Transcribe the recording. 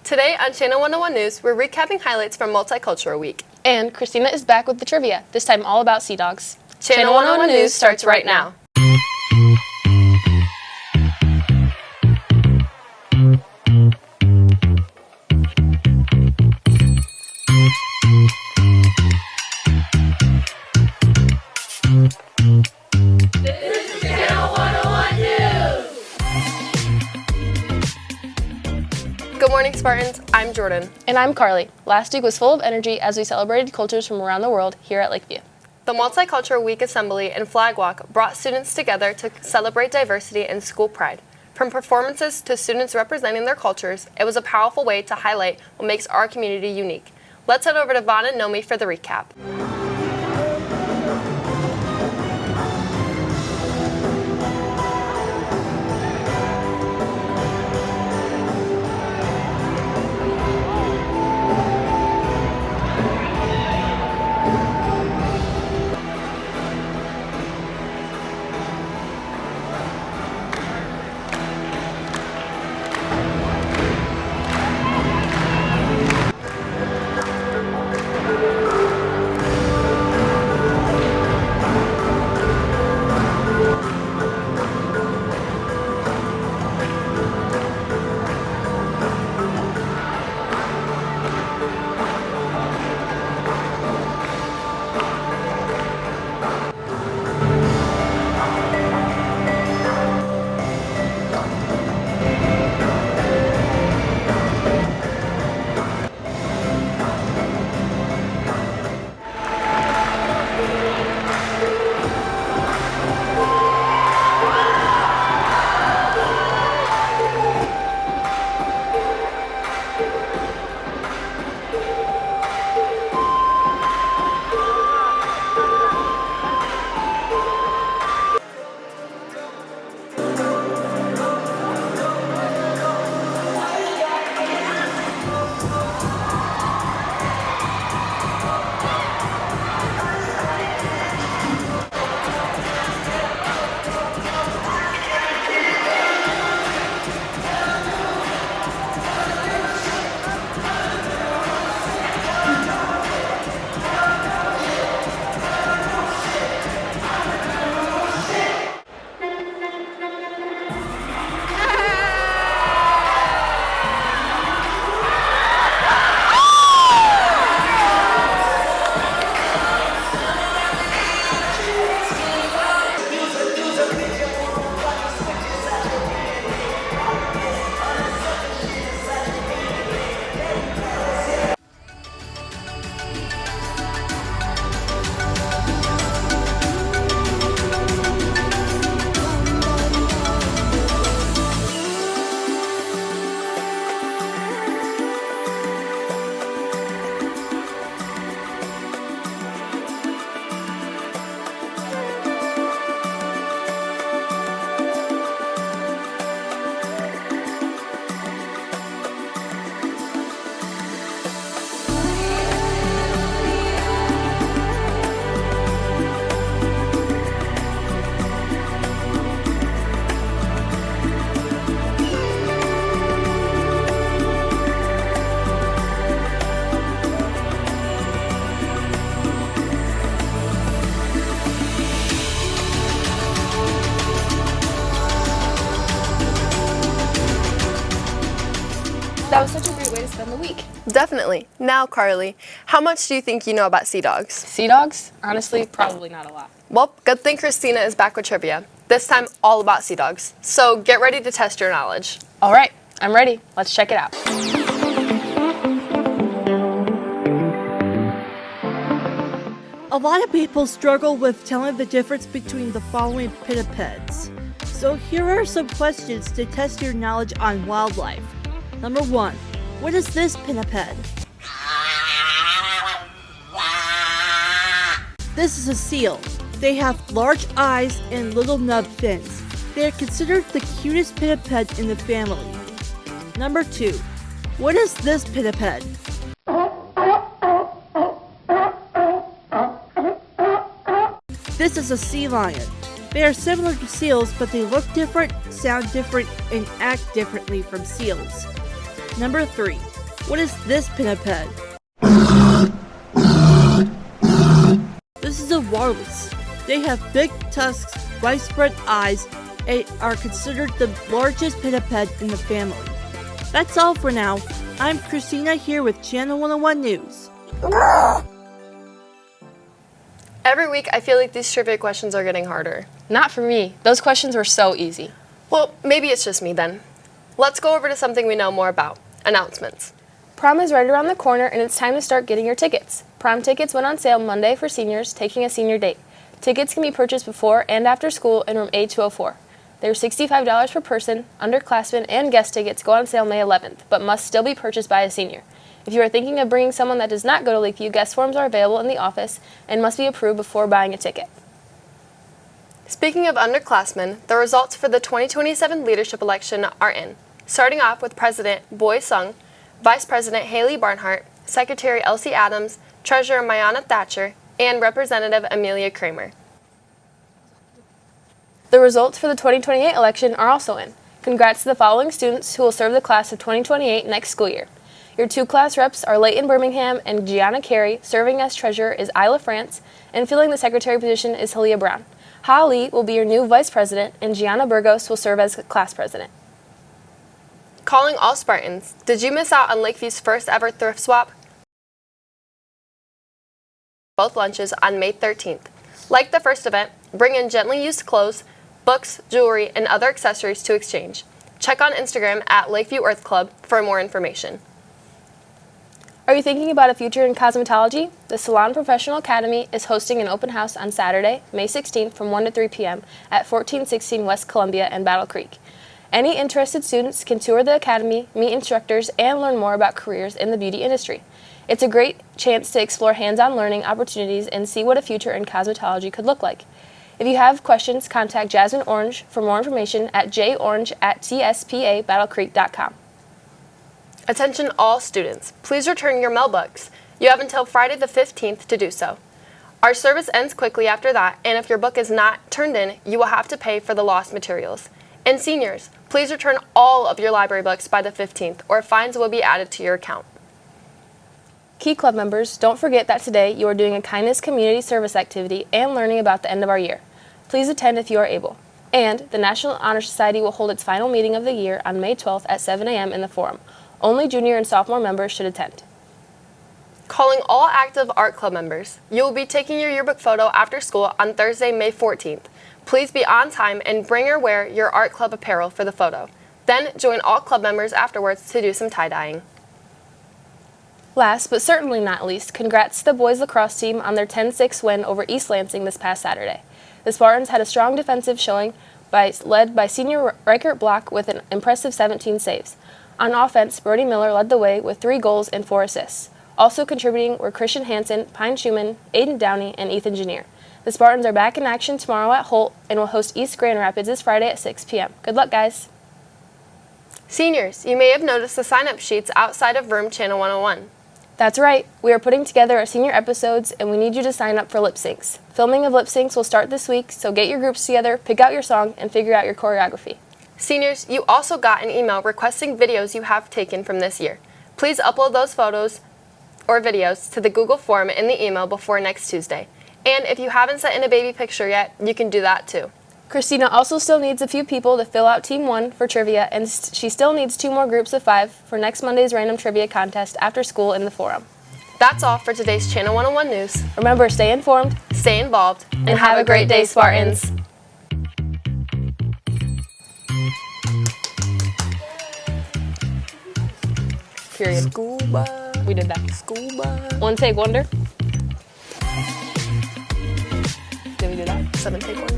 Today on Channel 101 News, we're recapping highlights from Multicultural Week. And Christina is back with the trivia, this time all about sea dogs. Channel 101 News starts right now. Good morning, Spartans. I'm Jordan. And I'm Carly. Last week was full of energy as we celebrated cultures from around the world here at Lakeview. The Multicultural Week Assembly and Flag Walk brought students together to celebrate diversity and school pride. From performances to students representing their cultures, it was a powerful way to highlight what makes our community unique. Let's head over to Vaughn and Nomi for the recap. That was such a great way to spend the week. Definitely. Now, Carly, how much do you think you know about sea dogs? Sea dogs? Honestly, probably not a lot. Well, good thing Christina is back with trivia. This time, all about sea dogs. So get ready to test your knowledge. All right, I'm ready. Let's check it out. A lot of people struggle with telling the difference between the following pinnipeds. So here are some questions to test your knowledge on wildlife. Number 1. What is this pinniped? This is a seal. They have large eyes and little nub fins. They are considered the cutest pinniped in the family. Number 2. What is this pinniped? This is a sea lion. They are similar to seals, but they look different, sound different, and act differently from seals. Number 3. What is this pinniped? This is a walrus. They have big tusks, widespread eyes, and are considered the largest pinniped in the family. That's all for now. I'm Christina here with Channel 101 News. Every week, I feel like these trivia questions are getting harder. Not for me. Those questions were so easy. Well, maybe it's just me then. Let's go over to something we know more about. Announcements. Prom is right around the corner and it's time to start getting your tickets. Prom tickets went on sale Monday for seniors taking a senior date. Tickets can be purchased before and after school in room A204. They're $65 per person. Underclassmen and guest tickets go on sale May 11th, but must still be purchased by a senior. If you are thinking of bringing someone that does not go to Lakeview, guest forms are available in the office and must be approved before buying a ticket. Speaking of underclassmen, the results for the 2027 leadership election are in. Starting off with President Boy Sung, Vice President Haley Barnhart, Secretary Elsie Adams, Treasurer Mayana Thatcher, and Representative Amelia Kramer. The results for the 2028 election are also in. Congrats to the following students who will serve the class of 2028 next school year. Your two class reps are Leighton Birmingham and Gianna Carey. Serving as treasurer is Isla France, and filling the secretary position is Halia Brown. Ha Lee will be your new vice president, and Gianna Burgos will serve as class president. Calling all Spartans, did you miss out on Lakeview's first ever thrift swap? Both lunches on May 13th. Like the first event, bring in gently used clothes, books, jewelry, and other accessories to exchange. Check on Instagram at Lakeview Earth Club for more information. Are you thinking about a future in cosmetology? The Salon Professional Academy is hosting an open house on Saturday, May 16th from 1 to 3 p.m. at 1416 West Columbia and Battle Creek. Any interested students can tour the academy, meet instructors, and learn more about careers in the beauty industry. It's a great chance to explore hands-on learning opportunities and see what a future in cosmetology could look like. If you have questions, contact Jasmine Orange for more information at jorange@tspabattlecreek.com. Attention all students, please return your mail books. You have until Friday the 15th to do so. Our service ends quickly after that, and if your book is not turned in, you will have to pay for the lost materials. And seniors, please return all of your library books by the 15th, or fines will be added to your account. Key Club members, don't forget that today you are doing a kindness community service activity and learning about the end of our year. Please attend if you are able. And the National Honor Society will hold its final meeting of the year on May 12th at 7 a.m. in the Forum. Only junior and sophomore members should attend. Calling all active art club members, you will be taking your yearbook photo after school on Thursday, May 14th. Please be on time and bring or wear your art club apparel for the photo. Then join all club members afterwards to do some tie-dyeing. Last but certainly not least, congrats to the boys lacrosse team on their 10-6 win over East Lansing this past Saturday. The Spartans had a strong defensive showing led by senior Reichert Block with an impressive 17 saves. On offense, Brody Miller led the way with 3 goals and 4 assists. Also contributing were Christian Hansen, Pine Schumann, Aiden Downey, and Ethan Janier. The Spartans are back in action tomorrow at Holt and will host East Grand Rapids this Friday at 6 p.m. Good luck, guys. Seniors, you may have noticed the sign-up sheets outside of room Channel 101. That's right. We are putting together our senior episodes, and we need you to sign up for lip syncs. Filming of lip syncs will start this week, so get your groups together, pick out your song, and figure out your choreography. Seniors, you also got an email requesting videos you have taken from this year. Please upload those photos or videos to the Google form in the email before next Tuesday. And if you haven't sent in a baby picture yet, you can do that too. Christina also still needs a few people to fill out Team 1 for trivia, and she still needs 2 more groups of 5 for next Monday's random trivia contest after school in the Forum. That's all for today's Channel 101 News. Remember, stay informed, Stay involved, and have a great day, Spartans. Period. Scuba. We did that. Scuba. One take wonder. Did we do that? 7 take 1.